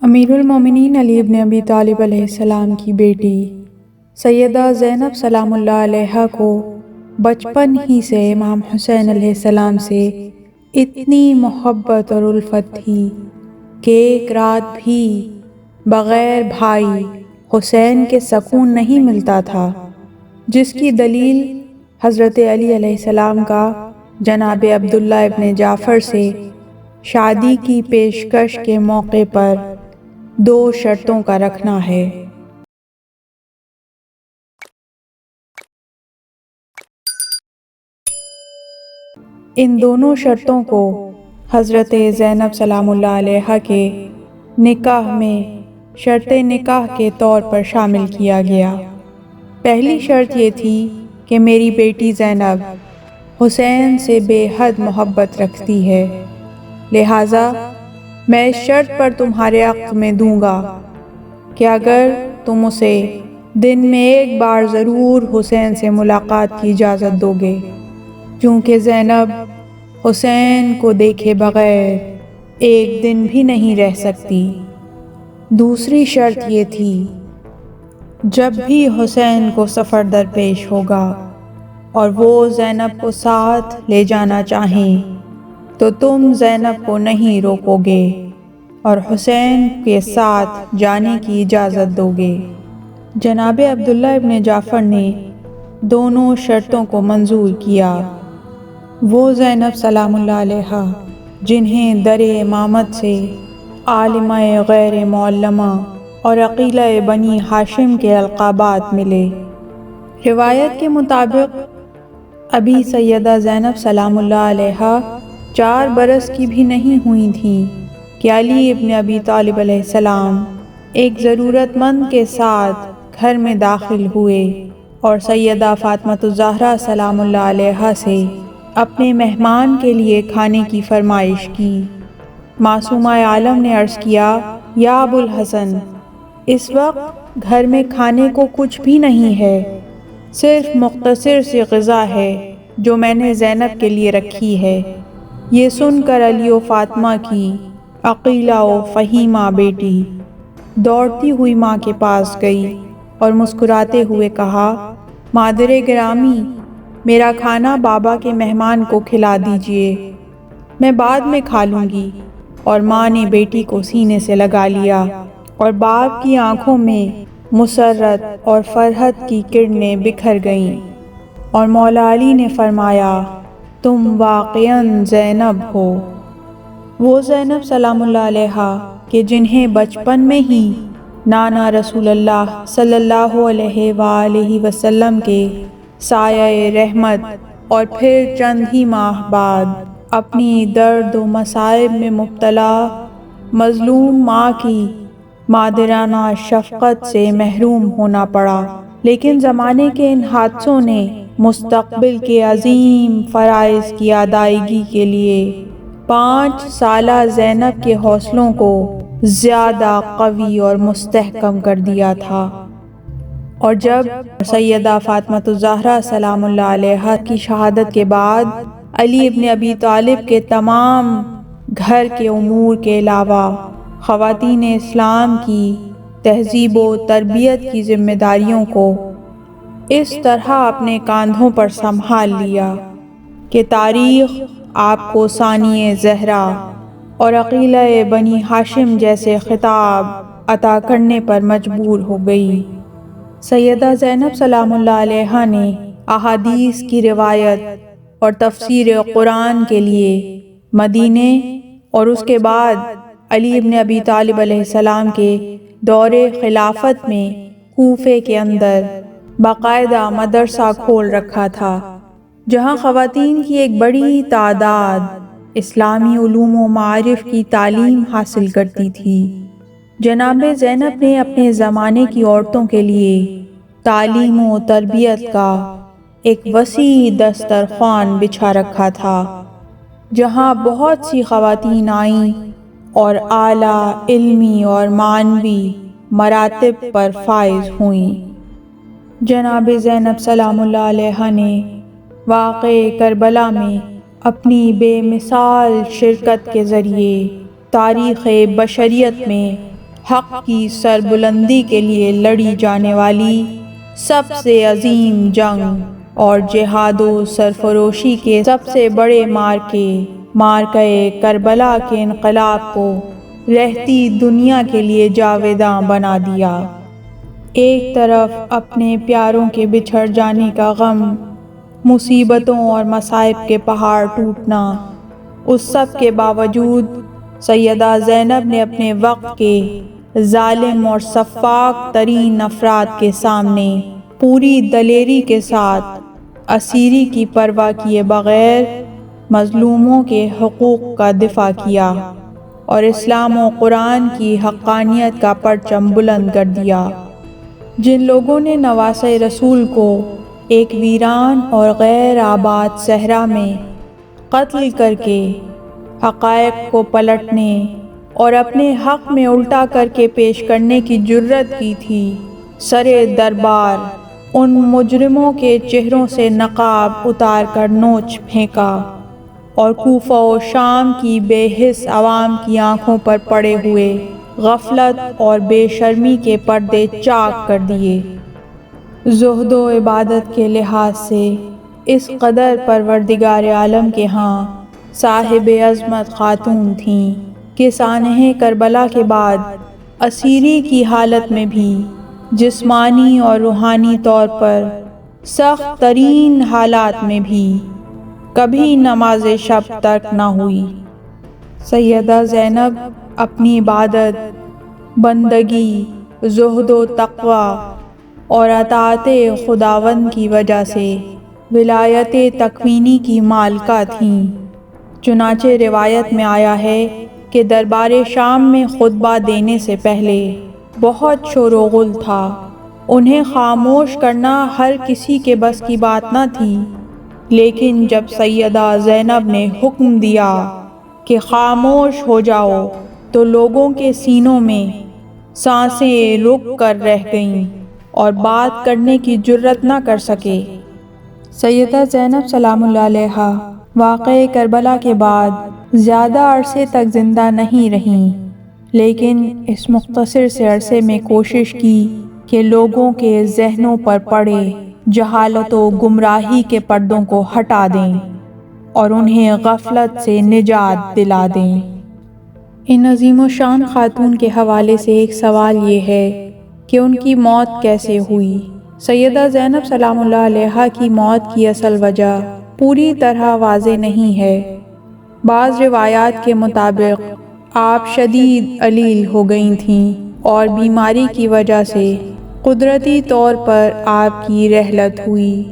امیر المومنین علی ابن ابی طالب علیہ السلام کی بیٹی سیدہ زینب سلام اللہ علیہا کو بچپن ہی سے امام حسین علیہ السلام سے اتنی محبت اور الفت تھی کہ ایک رات بھی بغیر بھائی حسین کے سکون نہیں ملتا تھا، جس کی دلیل حضرت علی علیہ السلام کا جناب عبداللہ ابن جعفر سے شادی کی پیشکش کے موقع پر 2 شرطوں کا رکھنا ہے۔ ان دونوں شرطوں کو حضرت زینب سلام اللہ علیہا کے نکاح میں شرط نکاح کے طور پر شامل کیا گیا۔ پہلی شرط یہ تھی کہ میری بیٹی زینب حسین سے بے حد محبت رکھتی ہے، لہٰذا میں اس شرط پر تمہارے عقد میں دوں گا کہ اگر تم اسے دن میں 1 بار ضرور حسین سے ملاقات کی اجازت دو گے، کیونکہ زینب حسین کو دیکھے بغیر 1 دن بھی نہیں رہ سکتی۔ دوسری شرط یہ تھی، جب بھی حسین کو سفر درپیش ہوگا اور وہ زینب کو ساتھ لے جانا چاہیں تو تم زینب کو نہیں روکو گے اور حسین کے ساتھ جانے کی اجازت دو گے۔ جناب عبداللہ ابن جعفر نے دونوں شرطوں کو منظور کیا۔ وہ زینب سلام اللہ علیہا جنہیں در امامت سے عالمہ غیر معلمہ اور عقیلہ بنی ہاشم کے القابات ملے۔ روایت کے مطابق ابھی سیدہ زینب سلام اللہ علیہا 4 برس کی بھی نہیں ہوئی تھیں کہ علی ابن ابی طالب علیہ السلام ایک ضرورت مند کے ساتھ گھر میں داخل ہوئے اور سیدہ فاطمہ الزہرا سلام اللہ علیہا سے اپنے مہمان کے لیے کھانے کی فرمائش کی۔ معصومہ عالم نے عرض کیا، یا ابو الحسن، اس وقت گھر میں کھانے کو کچھ بھی نہیں ہے، صرف مختصر سی غذا ہے جو میں نے زینب کے لیے رکھی ہے۔ یہ سن کر علی و فاطمہ کی عقیلہ و فہیمہ بیٹی دوڑتی ہوئی ماں کے پاس گئی اور مسکراتے ہوئے کہا، مادر گرامی، میرا کھانا بابا کے مہمان کو کھلا دیجئے، میں بعد میں کھا لوں گی۔ اور ماں نے بیٹی کو سینے سے لگا لیا اور باپ کی آنکھوں میں مسرت اور فرحت کی کرنیں بکھر گئیں، اور مولا علی نے فرمایا، تم واقعاً زینب ہو، وہ زینب سلام اللہ علیہا کہ جنہیں بچپن میں ہی نانا رسول اللہ صلی اللہ علیہ وآلہ وسلم کے سایہ رحمت اور پھر چند ہی ماہ بعد اپنی درد و مصائب میں مبتلا مظلوم ماں کی مادرانہ شفقت سے محروم ہونا پڑا۔ لیکن زمانے کے ان حادثوں نے مستقبل کے عظیم فرائض کی ادائیگی کے لیے 5 سالہ زینب کے حوصلوں کو زیادہ قوی اور مستحکم کر دیا تھا، اور جب سیدہ فاطمہ الزہرا سلام اللہ علیہا کی شہادت کے بعد علی ابن ابی طالب کے تمام گھر کے امور کے علاوہ خواتین اسلام کی تہذیب و تربیت کی ذمہ داریوں کو اس طرح اپنے کاندھوں پر سنبھال لیا کہ تاریخ آپ کو ثانی زہرا اور عقیلہ بنی ہاشم جیسے خطاب عطا کرنے پر مجبور ہو گئی۔ سیدہ زینب سلام اللہ علیہا نے احادیث کی روایت اور تفسیر قرآن کے لیے مدینے اور اس کے بعد علی ابن ابی طالب علیہ السلام کے دور خلافت میں کوفے کے اندر باقاعدہ مدرسہ کھول رکھا تھا، جہاں خواتین کی ایک بڑی تعداد اسلامی علوم و معارف کی تعلیم حاصل کرتی تھی۔ جناب زینب نے اپنے زمانے کی عورتوں کے لیے تعلیم و تربیت کا ایک وسیع دسترخوان بچھا رکھا تھا، جہاں بہت سی خواتین آئیں اور اعلیٰ علمی اور معنوی مراتب پر فائز ہوئیں۔ جناب زینب سلام اللہ علیہا نے واقعہ کربلا میں اپنی بے مثال شرکت کے ذریعے تاریخ بشریت میں حق کی سربلندی کے لیے لڑی جانے والی سب سے عظیم جنگ اور جہاد و سرفروشی کے سب سے بڑے مارکے کربلا کے انقلاب کو رہتی دنیا کے لیے جاویداں بنا دیا۔ ایک طرف اپنے پیاروں کے بچھڑ جانے کا غم، مصیبتوں اور مصائب کے پہاڑ ٹوٹنا، اس سب کے باوجود سیدہ زینب نے اپنے وقت کے ظالم اور سفاک ترین افراد کے سامنے پوری دلیری کے ساتھ اسیری کی پرواہ کیے بغیر مظلوموں کے حقوق کا دفاع کیا اور اسلام و قرآن کی حقانیت کا پرچم بلند کر دیا۔ جن لوگوں نے نواسۂ رسول کو ایک ویران اور غیر آباد صحرا میں قتل کر کے حقائق کو پلٹنے اور اپنے حق میں الٹا کر کے پیش کرنے کی جرت کی تھی، سرے دربار ان مجرموں کے چہروں سے نقاب اتار کر نوچ پھینکا اور کوفہ و شام کی بے حس عوام کی آنکھوں پر پڑے ہوئے غفلت اور بے شرمی کے پردے چاک کر دیے۔ زہد و عبادت کے لحاظ سے اس قدر پروردگار عالم کے ہاں صاحب عظمت خاتون تھیں کہ سانحہ کربلا کے بعد اسیری کی حالت میں بھی، جسمانی اور روحانی طور پر سخت ترین حالات میں بھی کبھی نماز شب ترک نہ ہوئی۔ سیدہ زینب اپنی عبادت، بندگی، زہد و تقوی اور اطاعت خداوند کی وجہ سے ولایت تکوینی کی مالکہ تھیں۔ چنانچہ روایت میں آیا ہے کہ دربار شام میں خطبہ دینے سے پہلے بہت شور و غل تھا، انہیں خاموش کرنا ہر کسی کے بس کی بات نہ تھی، لیکن جب سیدہ زینب نے حکم دیا کہ خاموش ہو جاؤ تو لوگوں کے سینوں میں سانسیں رک کر رہ گئیں اور بات کرنے کی جرت نہ کر سکے۔ سیدہ زینب سلام اللہ علیہا واقعہ کربلا کے بعد زیادہ عرصے تک زندہ نہیں رہیں، لیکن اس مختصر سے عرصے میں کوشش کی کہ لوگوں کے ذہنوں پر پڑے جہالت و گمراہی کے پردوں کو ہٹا دیں اور انہیں غفلت سے نجات دلا دیں۔ ان عظیم و شان خاتون کے حوالے سے ایک سوال یہ ہے کہ ان کی موت کیسے ہوئی؟ سیدہ زینب سلام اللہ علیہا کی موت کی اصل وجہ پوری طرح واضح نہیں ہے۔ بعض روایات کے مطابق آپ شدید علیل ہو گئی تھیں اور بیماری کی وجہ سے قدرتی طور پر آپ کی رحلت ہوئی۔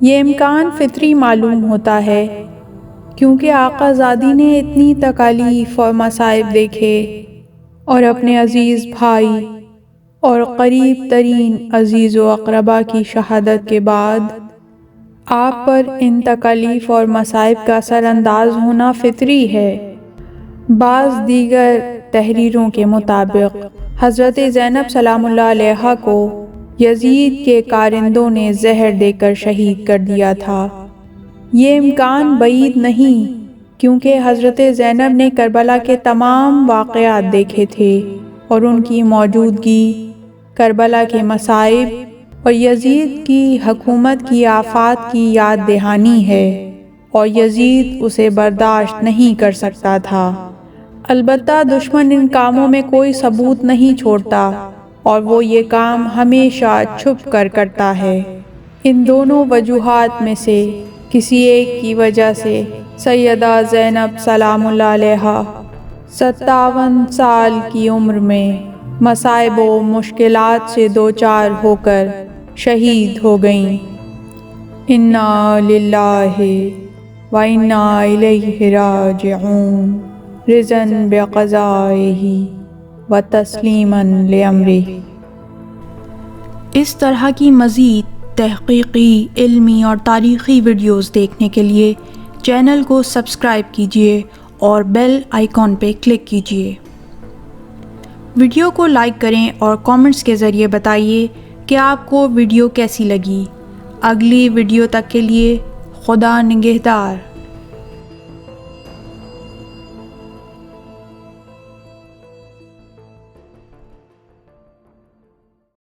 یہ امکان فطری معلوم ہوتا ہے کیونکہ آقا زادی نے اتنی تکالیف اور مصائب دیکھے اور اپنے عزیز بھائی اور قریب ترین عزیز و اقربا کی شہادت کے بعد آپ پر ان تکالیف اور مصائب کا اثر انداز ہونا فطری ہے۔ بعض دیگر تحریروں کے مطابق حضرت زینب سلام اللہ علیہا کو یزید کے کارندوں نے زہر دے کر شہید کر دیا تھا۔ یہ امکان بعید نہیں کیونکہ حضرت زینب نے کربلا کے تمام واقعات دیکھے تھے اور ان کی موجودگی کربلا کے مصائب اور یزید کی حکومت کی آفات کی یاد دہانی ہے اور یزید اسے برداشت نہیں کر سکتا تھا۔ البتہ دشمن ان کاموں میں کوئی ثبوت نہیں چھوڑتا اور وہ یہ کام ہمیشہ چھپ کر کرتا ہے۔ ان دونوں وجوہات میں سے کسی ایک کی وجہ سے سیدہ زینب سلام اللہ علیہا 57 سال کی عمر میں مصائب و مشکلات سے دوچار ہو کر شہید ہو گئیں۔ انا للہ و انا الیہ راجعون، رضاً بقضائہ و تسلیماً لامرہ۔ اس طرح کی مزید تحقیقی، علمی اور تاریخی ویڈیوز دیکھنے کے لیے چینل کو سبسکرائب کیجیے اور بیل آئیکن پہ کلک کیجیے۔ ویڈیو کو لائک کریں اور کامنٹس کے ذریعے بتائیے کہ آپ کو ویڈیو کیسی لگی۔ اگلی ویڈیو تک کے لیے خدا نگہدار۔